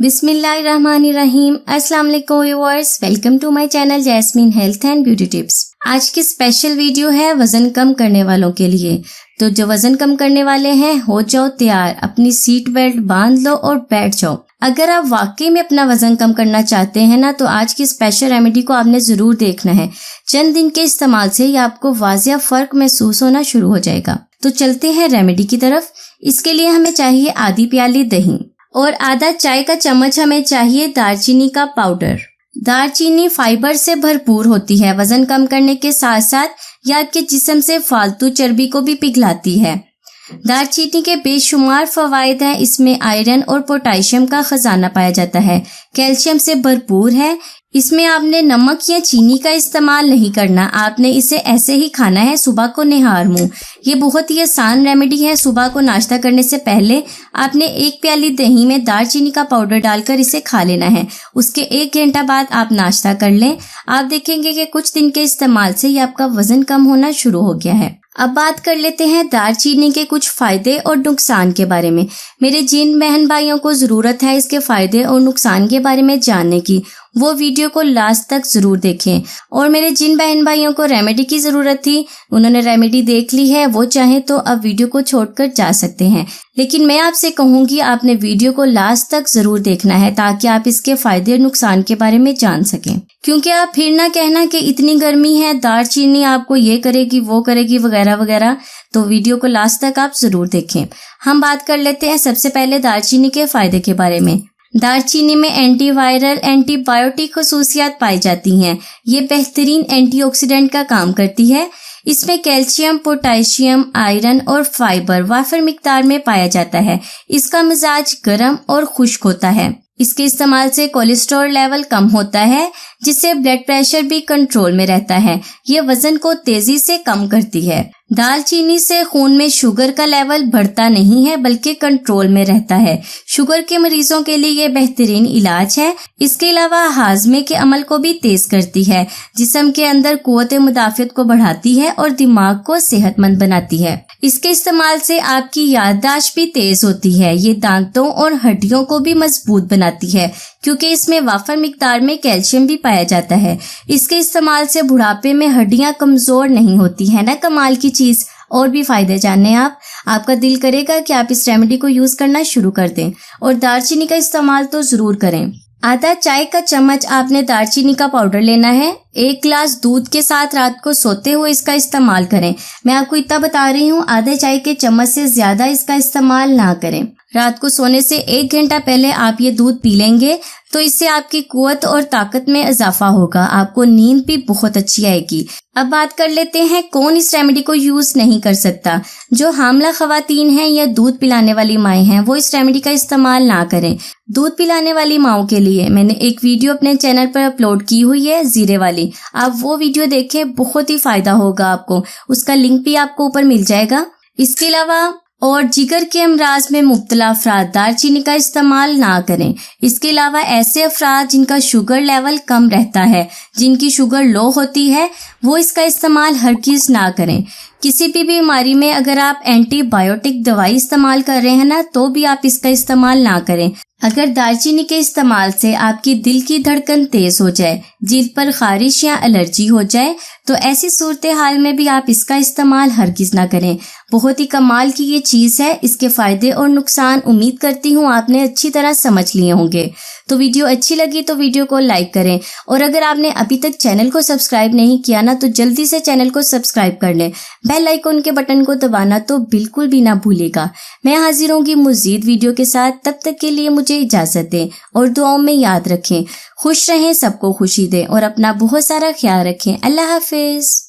बिस्मिल्लाहिर्रहमानिर्रहीम। अस्सलाम वालेकुम viewers, welcome to my channel Jasmine health and beauty tips. आज की स्पेशल वीडियो है वजन कम करने वालों के लिए। तो जो वजन कम करने वाले हैं, हो जाओ तैयार, अपनी सीट बेल्ट बांध लो और बैठ जाओ। अगर आप वाकई में अपना वजन कम करना चाहते हैं ना, तो आज की स्पेशल रेमेडी को आपने जरूर देखना है। चंद दिन के इस्तेमाल से ही आपको वाजिया फर्क महसूस होना शुरू हो जाएगा। तो चलते हैं रेमेडी की तरफ। इसके लिए हमें चाहिए आधी प्याली दही और आधा चाय का चम्मच हमें चाहिए दालचीनी का पाउडर। दालचीनी फाइबर से भरपूर होती है। वजन कम करने के साथ साथ यह आपके जिस्म से फालतू चर्बी को भी पिघलाती है। दालचीनी के बेशुमार फवायद हैं। इसमें आयरन और पोटेशियम का खजाना पाया जाता है। कैल्शियम से भरपूर है। इसमें आपने नमक या चीनी का इस्तेमाल नहीं करना, आपने इसे ऐसे ही खाना है सुबह को निहार मुंह। ये बहुत ही आसान रेमेडी है। सुबह को नाश्ता करने से पहले आपने एक प्याली दही में दालचीनी का पाउडर डालकर इसे खा लेना है। उसके 1 घंटा बाद आप नाश्ता कर लें। आप देखेंगे कि कुछ दिन के इस्तेमाल से ये आपका वजन कम होना शुरू हो गया है। अब बात कर लेते हैं दालचीनी के कुछ फायदे और नुकसान के बारे में। मेरे जिन बहन भाइयों को जरूरत है इसके फायदे और नुकसान के बारे में जानने की, वो वीडियो को लास्ट तक जरूर देखें। और मेरे जिन बहन भाइयों को रेमेडी की जरूरत थी, उन्होंने रेमेडी देख ली है, वो चाहे तो अब वीडियो को छोड़कर जा सकते हैं। लेकिन मैं आपसे कहूंगी आपने वीडियो को लास्ट तक जरूर देखना है, ताकि आप इसके फायदे और नुकसान के बारे में जान सकें। क्योंकि आप फिर ना कहना कि इतनी गर्मी है, दालचीनी आपको ये करेगी वो करेगी वगैरह वगैरह। तो वीडियो को लास्ट तक आप जरूर देखें। हम बात कर लेते हैं सबसे पहले दालचीनी के फायदे के बारे में। दालचीनी में एंटीवायरल एंटीबायोटिक खसूसियात पाई जाती हैं। ये बेहतरीन एंटीऑक्सीडेंट का काम करती है। इसमें कैल्शियम, पोटेशियम, आयरन और फाइबर वाफर मिकदार में पाया जाता है। इसका मिजाज गर्म और खुश्क होता है। इसके इस्तेमाल से कोलेस्ट्रॉल लेवल कम होता है, जिससे ब्लड प्रेशर भी कंट्रोल में रहता है। ये वजन को तेजी से कम करती है। दालचीनी से खून में शुगर का लेवल बढ़ता नहीं है, बल्कि कंट्रोल में रहता है। शुगर के मरीजों के लिए ये बेहतरीन इलाज है। इसके अलावा हाजमे के अमल को भी तेज करती है, जिस्म के अंदर कुव्वत मुदाफियत को बढ़ाती है और दिमाग को सेहतमंद बनाती है। इसके इस्तेमाल से आपकी याददाश्त भी तेज होती है। ये दांतों और हड्डियों को भी मजबूत बनाती है, क्योंकि इसमें वाफर मिकदार में कैल्शियम भी पाया जाता है। इसके इस्तेमाल से बुढ़ापे में हड्डियां कमजोर नहीं होती है ना, कमाल की चीज। और भी फायदे जानने आपका दिल करेगा कि आप इस रेमेडी को यूज करना शुरू कर दें। और दालचीनी का इस्तेमाल तो जरूर करें। आधा चाय का चम्मच आपने दालचीनी का पाउडर लेना है। 1 गिलास दूध के साथ रात को सोते हुए इसका इस्तेमाल करें। मैं आपको इतना बता रही हूँ, आधे चाय के चम्मच से ज्यादा इसका इस्तेमाल ना करें। रात को सोने से 1 घंटा पहले आप ये दूध पी लेंगे, तो इससे आपकी कुव्वत और ताकत में इजाफा होगा। आपको नींद भी बहुत अच्छी आएगी। अब बात कर लेते हैं कौन इस रेमेडी को यूज नहीं कर सकता। जो हामला खवातीन हैं या दूध पिलाने वाली माएँ हैं, वो इस रेमेडी का इस्तेमाल ना करें। दूध पिलाने वाली माओं के लिए मैंने एक वीडियो अपने चैनल पर अपलोड की हुई है, जीरे वाली। आप वो वीडियो देखें, बहुत ही फायदा होगा आपको। उसका लिंक भी आपको ऊपर मिल जाएगा। इसके अलावा और जिगर के अमराज में मुब्तला अफराद दालचीनी का इस्तेमाल ना करें। इसके अलावा ऐसे अफराद जिनका शुगर लेवल कम रहता है, जिनकी शुगर लो होती है, वो इसका इस्तेमाल हरगिज़ ना करें। किसी भी बीमारी में अगर आप एंटीबायोटिक दवाई इस्तेमाल कर रहे हैं ना, तो भी आप इसका इस्तेमाल ना करें। अगर दालचीनी के इस्तेमाल से आपकी दिल की धड़कन तेज हो जाए, जिल्द पर खारिश या एलर्जी हो जाए, तो ऐसी सूरत हाल में भी आप इसका इस्तेमाल हरगिज़ ना करें। बहुत ही कमाल की ये चीज़ है। इसके फायदे और नुकसान उम्मीद करती हूँ आपने अच्छी तरह समझ लिए होंगे। तो वीडियो अच्छी लगी तो वीडियो को लाइक करें। और अगर आपने अभी तक चैनल को सब्सक्राइब नहीं किया ना, तो जल्दी से चैनल को सब्सक्राइब कर लें। बेल आइकन के बटन को दबाना तो बिल्कुल भी ना भूलिएगा। मैं हाजिर होंगी मज़ीद वीडियो के साथ। तब तक के लिए मुझे इजाज़त दें और दुआओं में याद रखें। खुश रहें, सबको खुशी दें और अपना बहुत सारा ख्याल रखें। अल्लाह हाफिज।